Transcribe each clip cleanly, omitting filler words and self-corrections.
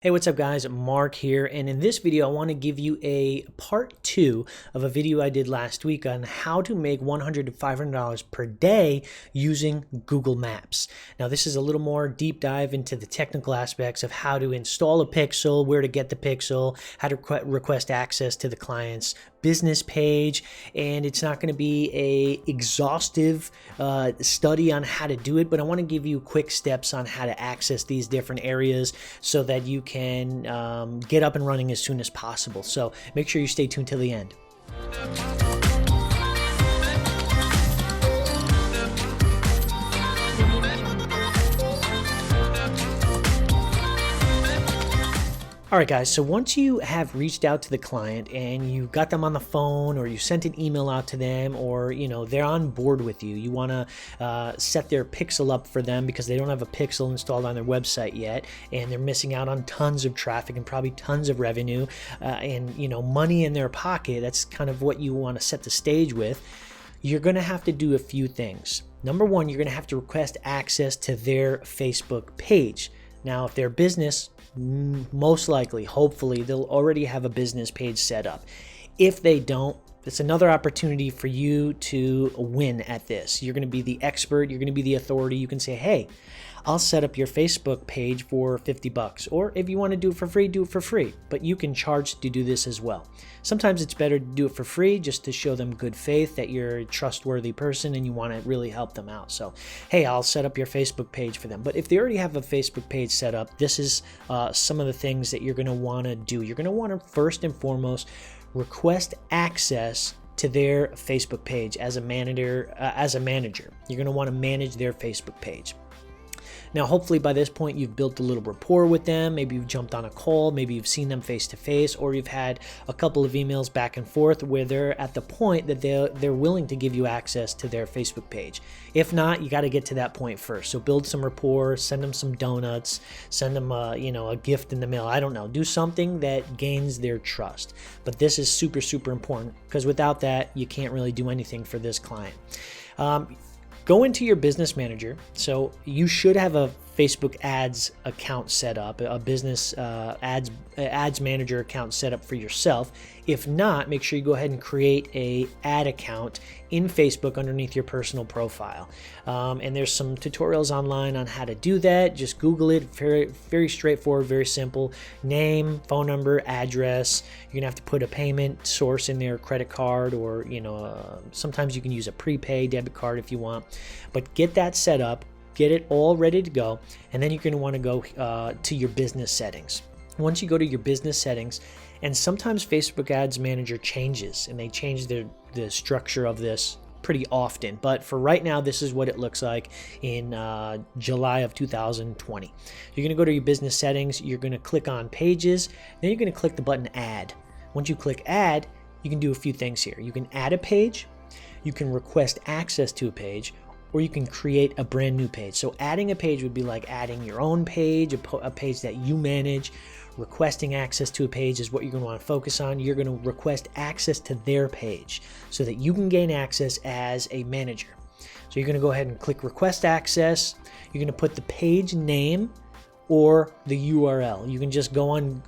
Hey, what's up guys? Mark here, and in this video I want to give you a part 2 of a video I did last week on how to make $100 to $500 per day using Google Maps. Now this is a little more deep dive into the technical aspects of how to install a pixel, where to get the pixel, how to request access to the client's business page, and it's not going to be a exhaustive study on how to do it, but I want to give you quick steps on how to access these different areas so that you can get up and running as soon as possible. So make sure you stay tuned till the end. All right, guys, so once you have reached out to the client and you got them on the phone, or you sent an email out to them, or they're on board with you, you want to set their pixel up for them because they don't have a pixel installed on their website yet, and they're missing out on tons of traffic and probably tons of revenue and money in their pocket. That's kind of what you want to set the stage with. You're going to have to do a few things. Number one, you're going to have to request access to their Facebook page. Now, if they're business, most likely, hopefully, they'll already have a business page set up. If they don't, it's another opportunity for you to win at this. You're going to be the expert. You're going to be the authority. You can say, hey, I'll set up your Facebook page for $50. Or if you want to do it for free, do it for free. But you can charge to do this as well. Sometimes it's better to do it for free just to show them good faith that you're a trustworthy person and you want to really help them out. So, hey, I'll set up your Facebook page for them. But if they already have a Facebook page set up, this is some of the things that you're going to want to do. You're going to want to first and foremost request access to their Facebook page as a manager. You're going to want to manage their Facebook page. Now, hopefully by this point, you've built a little rapport with them. Maybe you've jumped on a call. Maybe you've seen them face to face, or you've had a couple of emails back and forth where they're at the point that they're willing to give you access to their Facebook page. If not, you got to get to that point first. So build some rapport, send them some donuts, send them a gift in the mail. I don't know. Do something that gains their trust. But this is super, super important because without that, you can't really do anything for this client. Go into your business manager. So you should have a Facebook ads account set up, a business ads manager account set up for yourself. If not, make sure you go ahead and create a ad account in Facebook underneath your personal profile. And there's some tutorials online on how to do that. Just Google it. Very, very straightforward, very simple. Name, phone number, address. You're gonna have to put a payment source in there, credit card, or sometimes you can use a prepaid debit card if you want. But get that set up. Get it all ready to go, and then you're going to want to go to your business settings. Once you go to your business settings, and sometimes Facebook Ads Manager changes, and they change the structure of this pretty often. But for right now, this is what it looks like in July of 2020. You're going to go to your business settings. You're going to click on Pages. Then you're going to click the button Add. Once you click Add, you can do a few things here. You can add a page. You can request access to a page, or you can create a brand new page. So adding a page would be like adding your own page, a page that you manage. Requesting access to a page is what you're going to want to focus on. You're going to request access to their page so that you can gain access as a manager. So you're going to go ahead and click request access. You're going to put the page name or the URL. You can just go on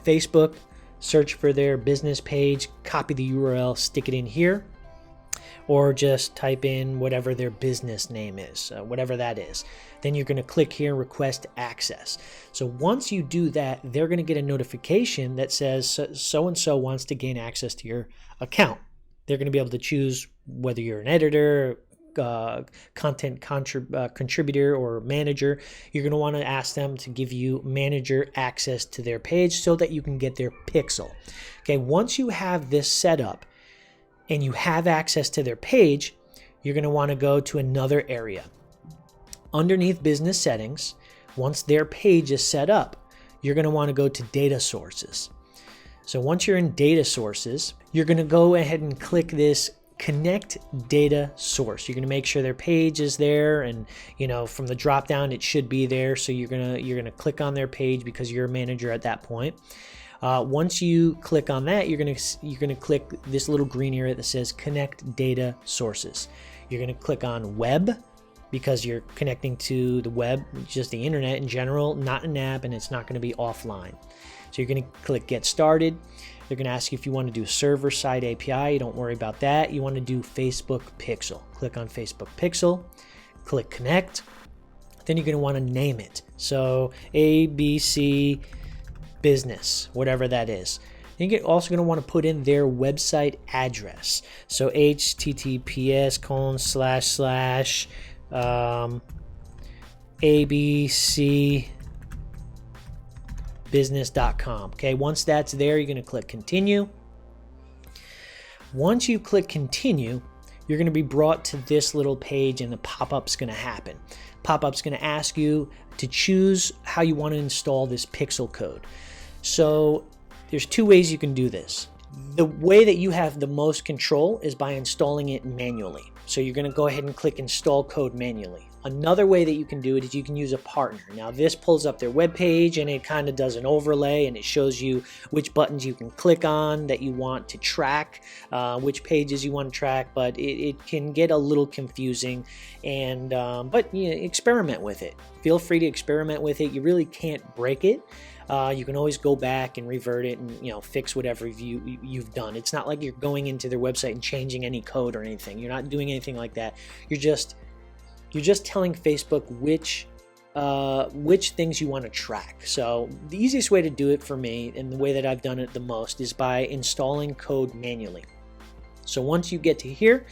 Facebook, search for their business page, copy the URL, stick it in here, or just type in whatever their business name is, whatever that is. Then you're going to click here, request access. So once you do that, they're going to get a notification that says so-and-so wants to gain access to your account. They're going to be able to choose whether you're an editor, content contributor, or manager. You're going to want to ask them to give you manager access to their page so that you can get their pixel. Okay, once you have this set up, and you have access to their page, you're going to want to go to another area. Underneath business settings, once their page is set up, you're going to want to go to data sources. So once you're in data sources, you're going to go ahead and click this connect data source. You're going to make sure their page is there, and from the drop down it should be there. So you're going to click on their page because you're a manager at that point. Once you click on that, you're gonna click this little green area that says Connect Data Sources. You're gonna click on Web, because you're connecting to the web, just the internet in general, not an app, and it's not going to be offline. So you're going to click Get Started. They're going to ask you if you want to do server-side API. You don't worry about that. You want to do Facebook Pixel. Click on Facebook Pixel. Click Connect. Then you're going to want to name it. So ABC Business, whatever that is. Then you're also going to want to put in their website address. So https://abcbusiness.com. Okay, once that's there, you're going to click Continue. Once you click Continue, you're going to be brought to this little page and the pop-up's going to happen. Pop-up's going to ask you to choose how you want to install this pixel code. So there's two ways you can do this. The way that you have the most control is by installing it manually. So you're going to go ahead and click Install Code manually. Another way that you can do it is you can use a partner. Now this pulls up their web page and it kind of does an overlay and it shows you which buttons you can click on that you want to track, which pages you want to track, but it can get a little confusing. And but experiment with it. Feel free to experiment with it. You really can't break it. You can always go back and revert it and fix whatever you've done. It's not like you're going into their website and changing any code or anything. You're not doing anything like that. You're just telling Facebook which things you want to track. So the easiest way to do it for me, and the way that I've done it the most, is by installing code manually. So once you get to here,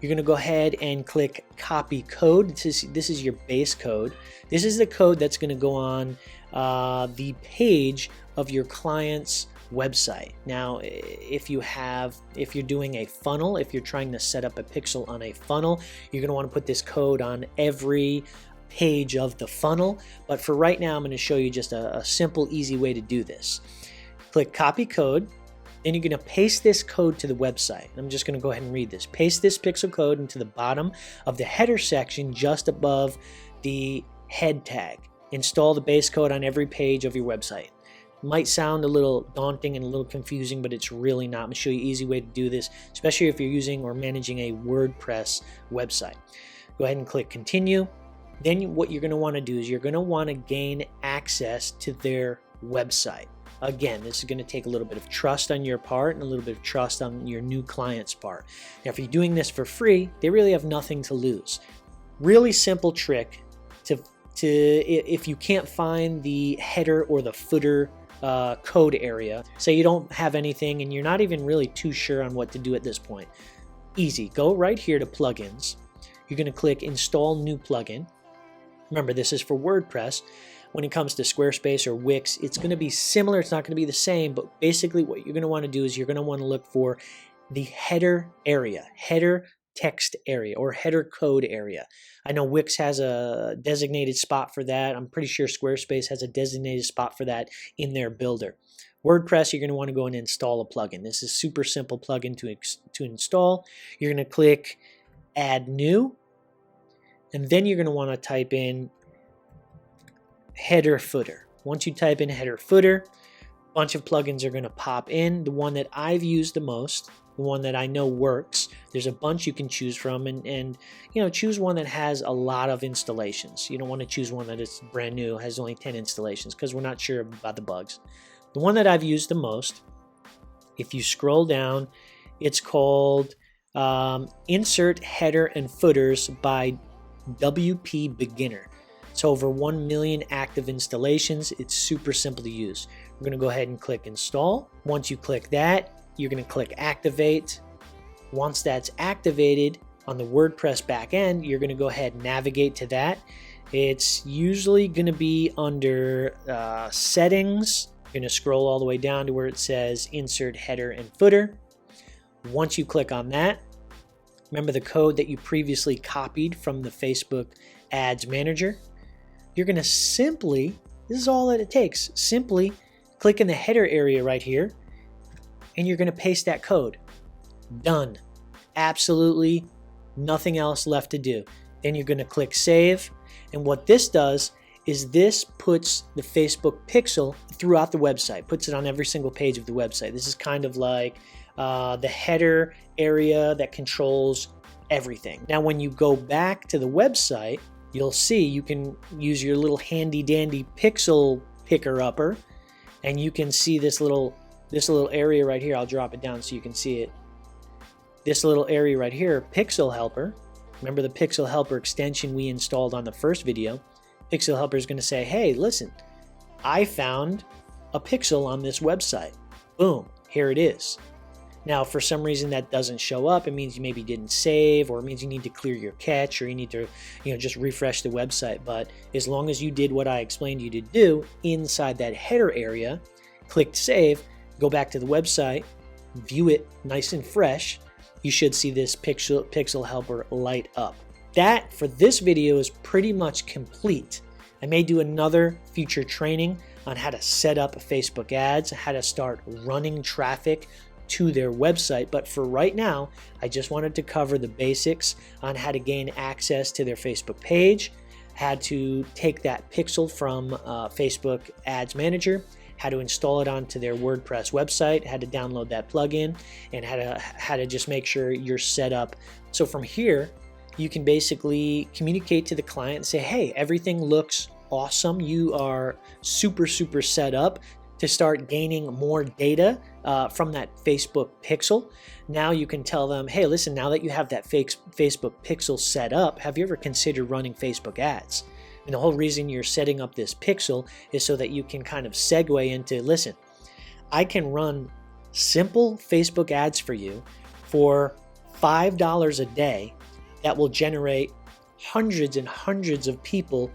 you're going to go ahead and click Copy Code. This is your base code. This is the code that's going to go on the page of your client's website. Now, if you're doing a funnel, if you're trying to set up a pixel on a funnel, you're going to want to put this code on every page of the funnel. But for right now, I'm going to show you just a simple, easy way to do this. Click Copy Code. Then you're going to paste this code to the website. I'm just going to go ahead and read this. Paste this pixel code into the bottom of the header section just above the head tag. Install the base code on every page of your website. Might sound a little daunting and a little confusing, but it's really not. I'm going to show you an easy way to do this, especially if you're using or managing a WordPress website. Go ahead and click Continue. Then what you're going to want to do is you're going to want to gain access to their website. Again, this is going to take a little bit of trust on your part and a little bit of trust on your new client's part. Now, if you're doing this for free, they really have nothing to lose. Really simple trick to if you can't find the header or the footer code area, say you don't have anything and you're not even really too sure on what to do at this point. Easy. Go right here to Plugins. You're going to click Install New Plugin. Remember, this is for WordPress. When it comes to Squarespace or Wix, it's going to be similar. It's not going to be the same, but basically what you're going to want to do is you're going to want to look for the header area, header text area, or header code area. I know Wix has a designated spot for that. I'm pretty sure Squarespace has a designated spot for that in their builder. WordPress, you're going to want to go and install a plugin. This is a super simple plugin to install. You're going to click Add New, and then you're going to want to type in header footer. Once you type in header footer, a bunch of plugins are going to pop in. The one that I've used the most, the one that I know works, there's a bunch you can choose from, and choose one that has a lot of installations. You don't want to choose one that is brand new, has only 10 installations, because we're not sure about the bugs. The one that I've used the most, if you scroll down, it's called Insert Header and Footers by WP Beginner. It's over 1 million active installations. It's super simple to use. We're going to go ahead and click Install. Once you click that, you're going to click Activate. Once that's activated on the WordPress backend, you're going to go ahead and navigate to that. It's usually going to be under Settings. You're going to scroll all the way down to where it says Insert Header and Footer. Once you click on that, remember the code that you previously copied from the Facebook Ads Manager. You're going to simply, this is all that it takes, simply click in the header area right here, and you're going to paste that code. Done. Absolutely nothing else left to do. Then you're going to click Save, and what this does is this puts the Facebook pixel throughout the website, puts it on every single page of the website. This is kind of like the header area that controls everything. Now, when you go back to the website, you'll see you can use your little handy dandy pixel picker upper, and you can see this little area right here. I'll drop it down so you can see it. This little area right here, Pixel Helper. Remember the Pixel Helper extension we installed on the first video? Pixel Helper is going to say, hey, listen, I found a pixel on this website. Boom, here it is. Now, for some reason that doesn't show up, it means you maybe didn't save, or it means you need to clear your cache, or you need to, just refresh the website. But as long as you did what I explained you to do inside that header area, click save, go back to the website, view it nice and fresh, you should see this Pixel Helper light up. That, for this video, is pretty much complete. I may do another future training on how to set up Facebook ads, how to start running traffic to their website, but for right now, I just wanted to cover the basics on how to gain access to their Facebook page, how to take that pixel from Facebook Ads Manager, how to install it onto their WordPress website, how to download that plugin, and how to just make sure you're set up. So from here, you can basically communicate to the client and say, hey, everything looks awesome. You are super set up to start gaining more data from that Facebook pixel. Now you can tell them, hey, listen, now that you have that Facebook pixel set up, have you ever considered running Facebook ads? And the whole reason you're setting up this pixel is so that you can kind of segue into, listen, I can run simple Facebook ads for you for $5 a day that will generate hundreds and hundreds of people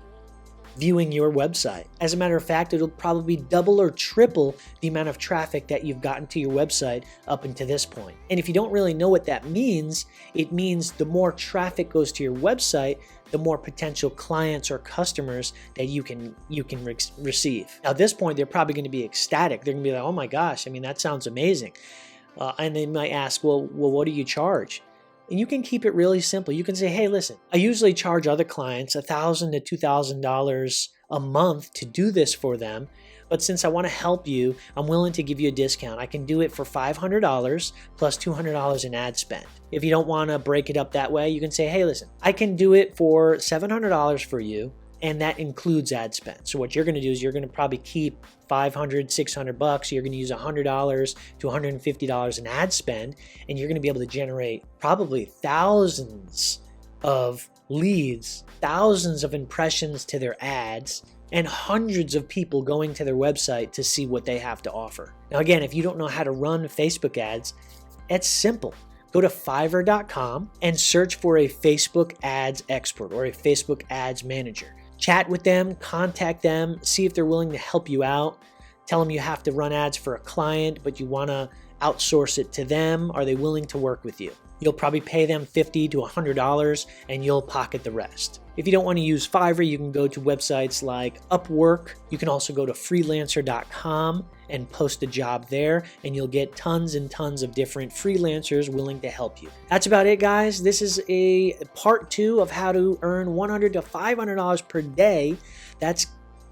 viewing your website. As a matter of fact, it'll probably double or triple the amount of traffic that you've gotten to your website up until this point. And if you don't really know what that means, it means the more traffic goes to your website, the more potential clients or customers that you can receive. Now, at this point, they're probably going to be ecstatic. They're going to be like, oh my gosh, I mean, that sounds amazing. And they might ask, well, what do you charge? And you can keep it really simple. You can say, hey, listen, I usually charge other clients $1,000 to $2,000 a month to do this for them. But since I want to help you, I'm willing to give you a discount. I can do it for $500 plus $200 in ad spend. If you don't want to break it up that way, you can say, hey, listen, I can do it for $700 for you, and that includes ad spend. So what you're going to do is you're going to probably keep $500, $600. You're going to use $100 to $150 in ad spend, and you're going to be able to generate probably thousands of leads, thousands of impressions to their ads, and hundreds of people going to their website to see what they have to offer. Now, again, if you don't know how to run Facebook ads, it's simple. Go to Fiverr.com and search for a Facebook ads expert or a Facebook ads manager. Chat with them, contact them, see if they're willing to help you out. Tell them you have to run ads for a client, but you want to outsource it to them. Are they willing to work with you? You'll probably pay them $50 to $100 and you'll pocket the rest. If you don't want to use Fiverr, you can go to websites like Upwork. You can also go to freelancer.com and post a job there, and you'll get tons and tons of different freelancers willing to help you. That's about it, guys. This is a part 2 of how to earn $100 to $500 per day. That's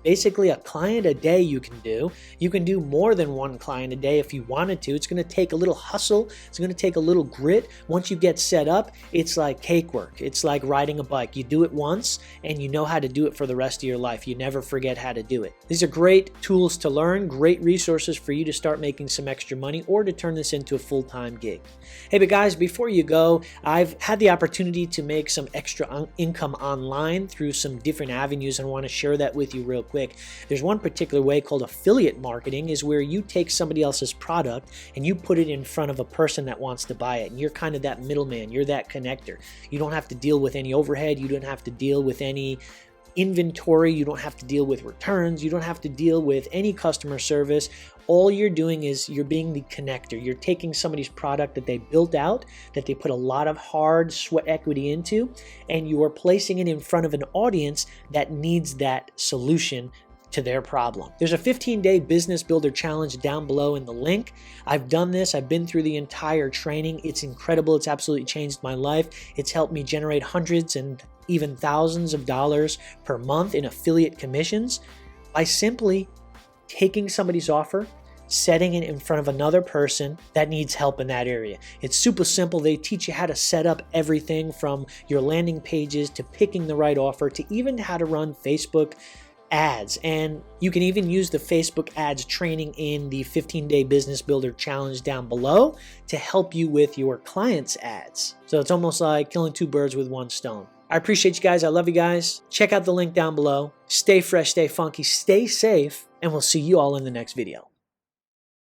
basically a client a day you can do. You can do more than one client a day if you wanted to. It's going to take a little hustle. It's going to take a little grit. Once you get set up, it's like cake work. It's like riding a bike. You do it once and you know how to do it for the rest of your life. You never forget how to do it. These are great tools to learn, great resources for you to start making some extra money or to turn this into a full-time gig. Hey, but guys, before you go, I've had the opportunity to make some extra income online through some different avenues, and I want to share that with you real quick. There's one particular way called affiliate marketing, is where you take somebody else's product and you put it in front of a person that wants to buy it, and you're kind of that middleman. You're that connector. You don't have to deal with any overhead. You don't have to deal with any inventory. You don't have to deal with returns. You don't have to deal with any customer service. All you're doing is you're being the connector. You're taking somebody's product that they built out, that they put a lot of hard sweat equity into, and you are placing it in front of an audience that needs that solution to their problem. There's a 15-day business builder challenge down below in the link. I've done this. I've been through the entire training. It's incredible. It's absolutely changed my life. It's helped me generate hundreds and even thousands of dollars per month in affiliate commissions by simply taking somebody's offer, setting it in front of another person that needs help in that area. It's super simple. They teach you how to set up everything from your landing pages to picking the right offer to even how to run Facebook ads. And you can even use the Facebook ads training in the 15-day business builder challenge down below to help you with your clients' ads. So it's almost like killing two birds with one stone. I appreciate you guys. I love you guys. Check out the link down below. Stay fresh, stay funky, stay safe, and we'll see you all in the next video.